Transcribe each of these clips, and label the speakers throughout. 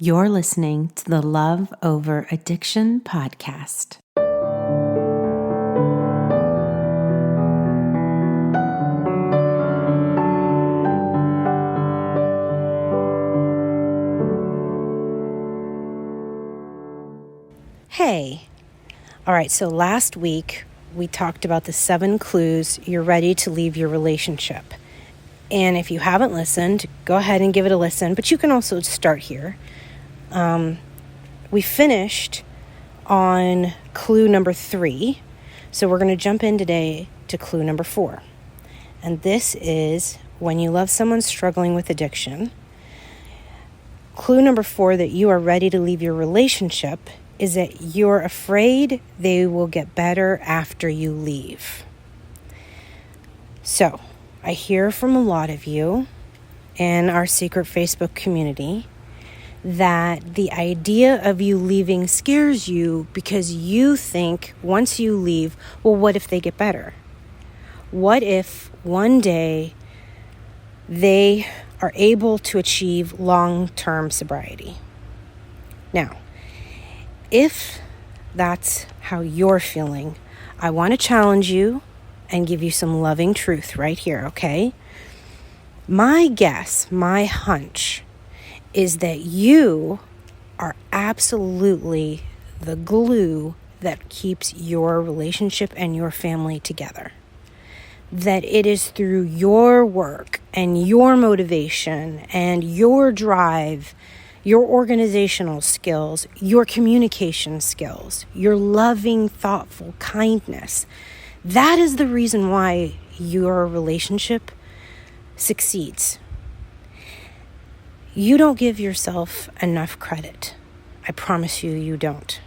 Speaker 1: You're listening to the Love Over Addiction podcast.
Speaker 2: Hey. All right, so last week we talked about the 7 clues you're ready to leave your relationship. And if you haven't listened, go ahead and give it a listen, but you can also start here. We finished on clue number 3, so we're going to jump in today to clue number 4. And this is when you love someone struggling with addiction. Clue number 4 that you are ready to leave your relationship is that you're afraid they will get better after you leave. So, I hear from a lot of you in our secret Facebook community that the idea of you leaving scares you because you think once you leave, well, what if they get better? What if one day they are able to achieve long-term sobriety? Now, if that's how you're feeling, I want to challenge you and give you some loving truth right here, okay? My guess, my hunch, is that you are absolutely the glue that keeps your relationship and your family together. That it is through your work and your motivation and your drive, your organizational skills, your communication skills, your loving, thoughtful kindness. That is the reason why your relationship succeeds. You don't give yourself enough credit. I promise you, you don't.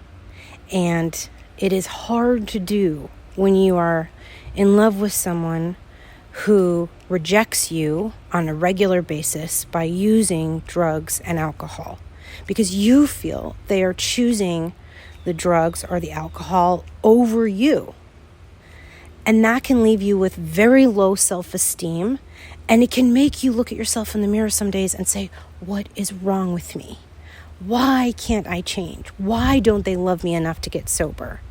Speaker 2: And it is hard to do when you are in love with someone who rejects you on a regular basis by using drugs and alcohol, because you feel they are choosing the drugs or the alcohol over you. And that can leave you with very low self-esteem, and it can make you look at yourself in the mirror some days and say, what is wrong with me? Why can't I change? Why don't they love me enough to get sober?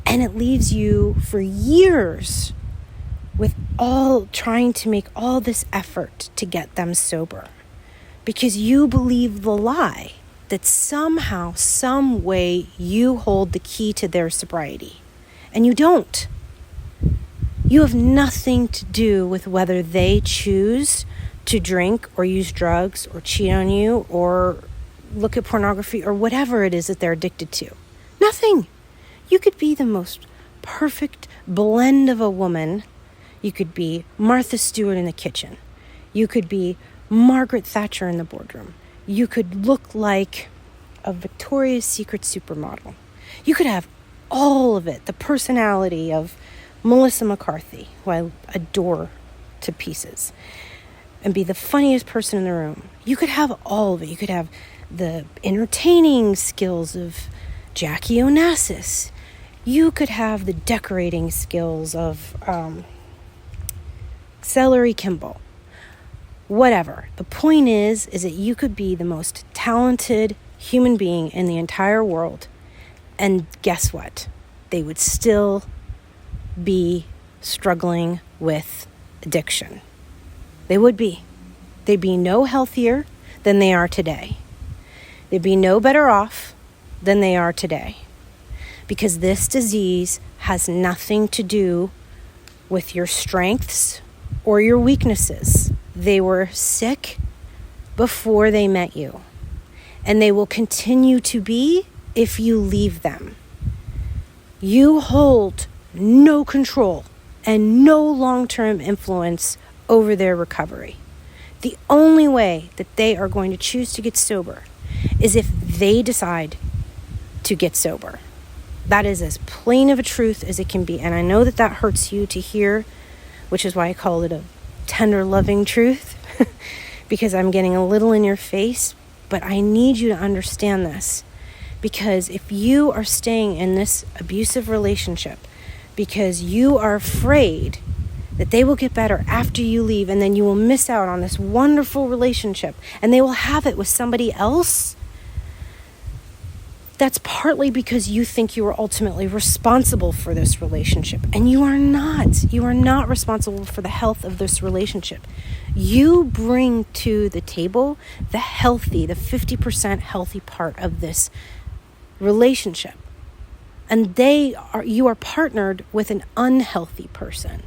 Speaker 2: And it leaves you for years with all trying to make all this effort to get them sober, because you believe the lie that somehow, some way you hold the key to their sobriety. And you don't. You have nothing to do with whether they choose to drink or use drugs or cheat on you or look at pornography or whatever it is that they're addicted to. Nothing. You could be the most perfect blend of a woman. You could be Martha Stewart in the kitchen. You could be Margaret Thatcher in the boardroom. You could look like a Victoria's Secret supermodel. You could have all of it, the personality of Melissa McCarthy, who I adore to pieces, and be the funniest person in the room. You could have all of it. You could have the entertaining skills of Jackie Onassis. You could have the decorating skills of Celery Kimball. Whatever. The point is that you could be the most talented human being in the entire world, and guess what? They would still be struggling with addiction. They would be. They'd be no healthier than they are today. They'd be no better off than they are today. Because this disease has nothing to do with your strengths or your weaknesses. They were sick before they met you. And they will continue to be if you leave them. You hold no control and no long-term influence over their recovery. The only way that they are going to choose to get sober is if they decide to get sober. That is as plain of a truth as it can be. And I know that that hurts you to hear, which is why I call it a tender, loving truth, because I'm getting a little in your face. But I need you to understand this, because if you are staying in this abusive relationship because you are afraid that they will get better after you leave, and then you will miss out on this wonderful relationship, and they will have it with somebody else, that's partly because you think you are ultimately responsible for this relationship. And you are not. You are not responsible for the health of this relationship. You bring to the table the 50% healthy part of this relationship. And you are partnered with an unhealthy person.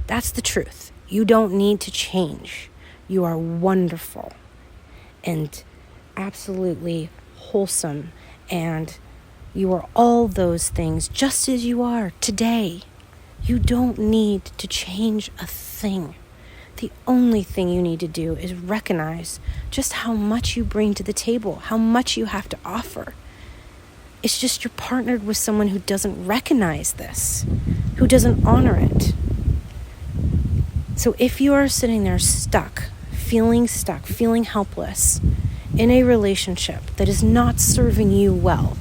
Speaker 2: That's the truth. You don't need to change. You are wonderful and absolutely wholesome, and you are all those things just as you are today. You don't need to change a thing. The only thing you need to do is recognize just how much you bring to the table, how much you have to offer. It's just you're partnered with someone who doesn't recognize this, who doesn't honor it. So if you are sitting there stuck, feeling helpless in a relationship that is not serving you well,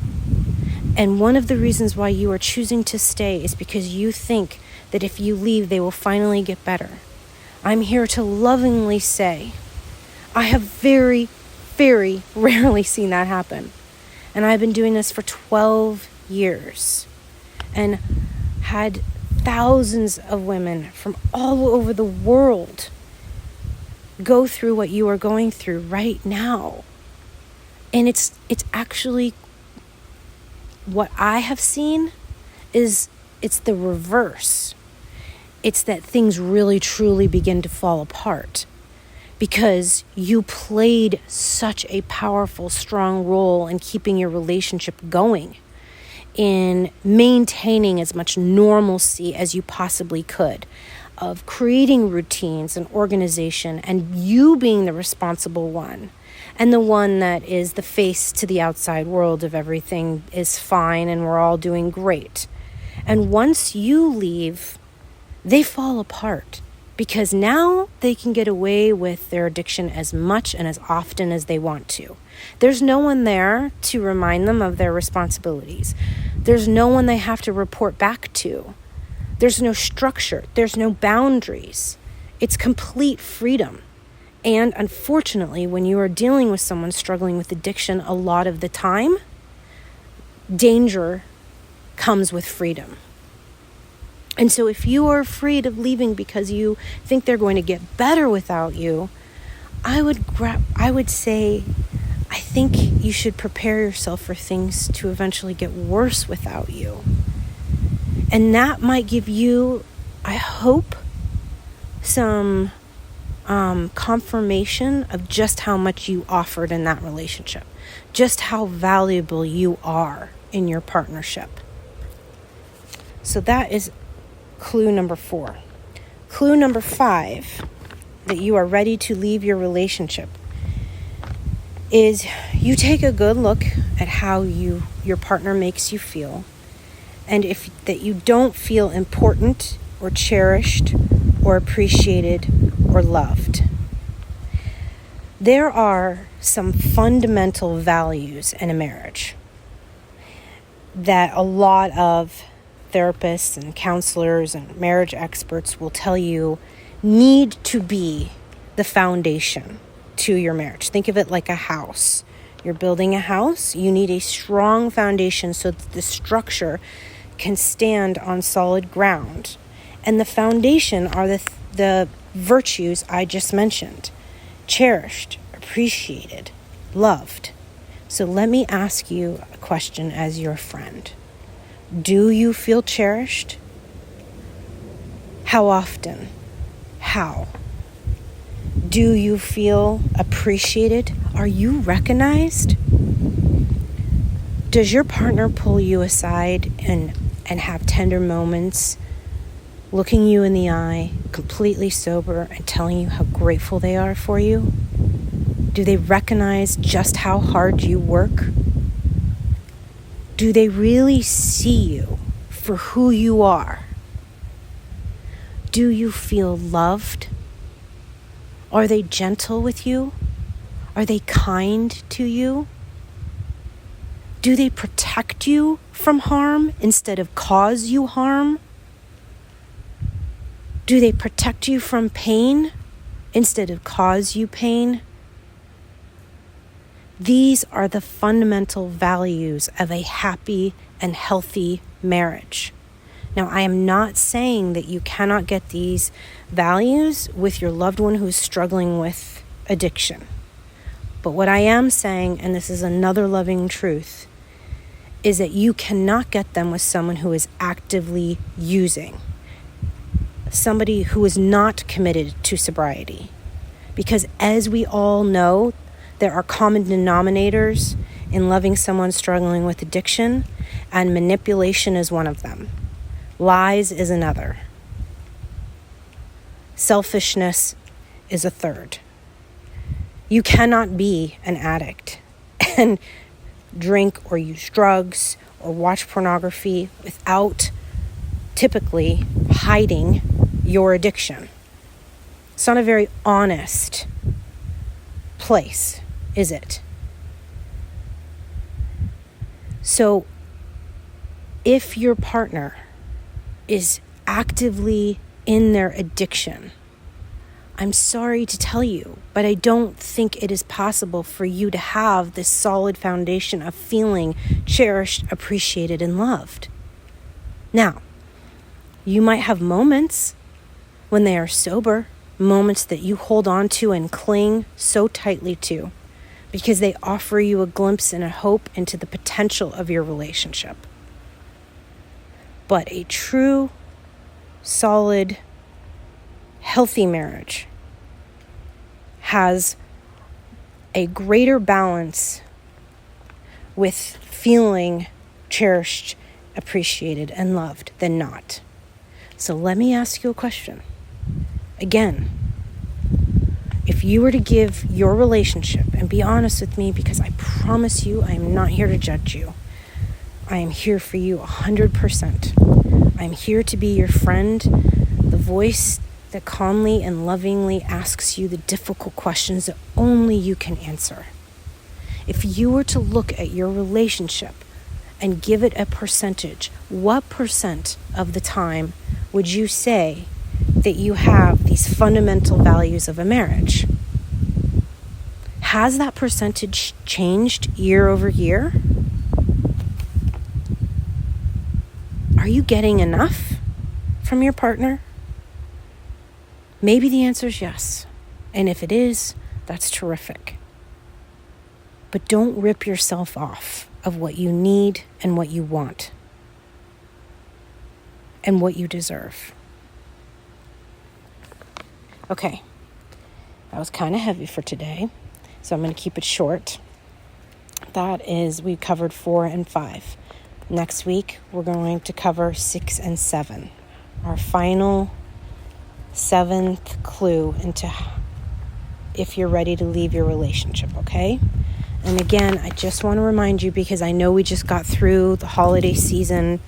Speaker 2: and one of the reasons why you are choosing to stay is because you think that if you leave, they will finally get better, I'm here to lovingly say, I have very, very rarely seen that happen. And I've been doing this for 12 years and had thousands of women from all over the world go through what you are going through right now. And it's actually, what I have seen is it's the reverse. It's that things really truly begin to fall apart because you played such a powerful, strong role in keeping your relationship going, in maintaining as much normalcy as you possibly could, of creating routines and organization, and you being the responsible one and the one that is the face to the outside world of everything is fine and we're all doing great. And once you leave, they fall apart because now they can get away with their addiction as much and as often as they want to. There's no one there to remind them of their responsibilities. There's no one they have to report back to. There's no structure. There's no boundaries. It's complete freedom. And unfortunately, when you are dealing with someone struggling with addiction a lot of the time, danger comes with freedom. And so if you are afraid of leaving because you think they're going to get better without you, I would say, I think you should prepare yourself for things to eventually get worse without you. And that might give you, I hope, some confirmation of just how much you offered in that relationship, just how valuable you are in your partnership. So that is clue number 4. Clue number 5, that you are ready to leave your relationship, is you take a good look at how your partner makes you feel, and if that you don't feel important or cherished or appreciated or loved. There are some fundamental values in a marriage that a lot of therapists and counselors and marriage experts will tell you need to be the foundation to your marriage. Think of it like a house. You're building a house. You need a strong foundation so that the structure can stand on solid ground. And the foundation are the virtues I just mentioned: cherished, appreciated, loved. So let me ask you a question as your friend. Do you feel cherished? How often? How? Do you feel appreciated? Are you recognized? Does your partner pull you aside and have tender moments, looking you in the eye, completely sober, and telling you how grateful they are for you? Do they recognize just how hard you work? Do they really see you for who you are? Do you feel loved? Are they gentle with you? Are they kind to you? Do they protect you from harm instead of cause you harm? Do they protect you from pain instead of cause you pain? These are the fundamental values of a happy and healthy marriage. Now, I am not saying that you cannot get these values with your loved one who's struggling with addiction. But what I am saying, and this is another loving truth, is that you cannot get them with someone who is actively using, somebody who is not committed to sobriety. Because as we all know, there are common denominators in loving someone struggling with addiction, and manipulation is one of them. Lies is another. Selfishness is a third. You cannot be an addict and drink or use drugs or watch pornography without typically hiding your addiction. It's not a very honest place, is it? So if your partner is actively in their addiction, I'm sorry to tell you, but I don't think it is possible for you to have this solid foundation of feeling cherished, appreciated, and loved. Now, you might have moments when they are sober, moments that you hold on to and cling so tightly to because they offer you a glimpse and a hope into the potential of your relationship. But a true, solid, healthy marriage has a greater balance with feeling cherished, appreciated, and loved than not. So let me ask you a question. Again, if you were to give your relationship, and be honest with me, because I promise you I am not here to judge you. I am here for you 100%. I'm here to be your friend, the voice that calmly and lovingly asks you the difficult questions that only you can answer. If you were to look at your relationship and give it a percentage, what percent of the time would you say that you have these fundamental values of a marriage? Has that percentage changed year over year? Are you getting enough from your partner? Maybe the answer is yes. And if it is, that's terrific. But don't rip yourself off of what you need and what you want and what you deserve. Okay, that was kind of heavy for today, so I'm going to keep it short. That is, we covered 4 and 5. Next week, we're going to cover 6 and 7, our final 7th clue into if you're ready to leave your relationship, okay? And again, I just want to remind you, because I know we just got through the holiday season,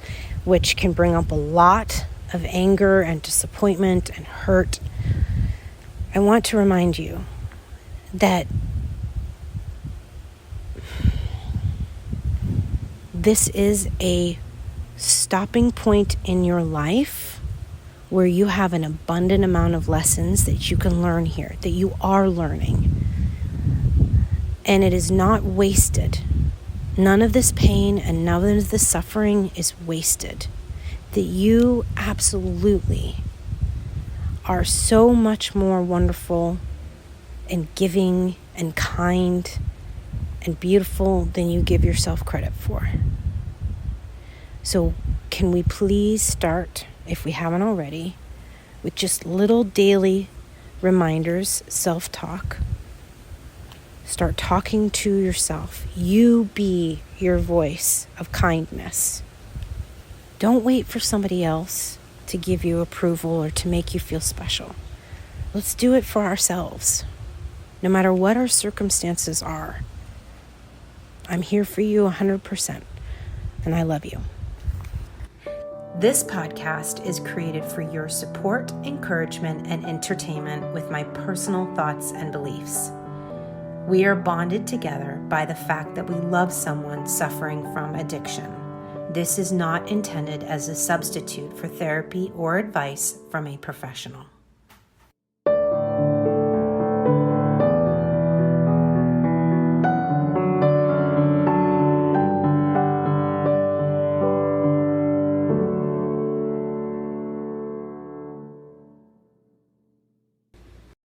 Speaker 2: which can bring up a lot of anger and disappointment and hurt. I want to remind you that this is a stopping point in your life where you have an abundant amount of lessons that you can learn here, that you are learning. And it is not wasted. None of this pain and none of this suffering is wasted. That you absolutely are so much more wonderful and giving and kind and beautiful than you give yourself credit for. So can we please start, if we haven't already, with just little daily reminders, self-talk. Start talking to yourself. You be your voice of kindness. Don't wait for somebody else to give you approval or to make you feel special. Let's do it for ourselves. No matter what our circumstances are, I'm here for you 100%, and I love you.
Speaker 1: This podcast is created for your support, encouragement, and entertainment with my personal thoughts and beliefs. We are bonded together by the fact that we love someone suffering from addiction. This is not intended as a substitute for therapy or advice from a professional.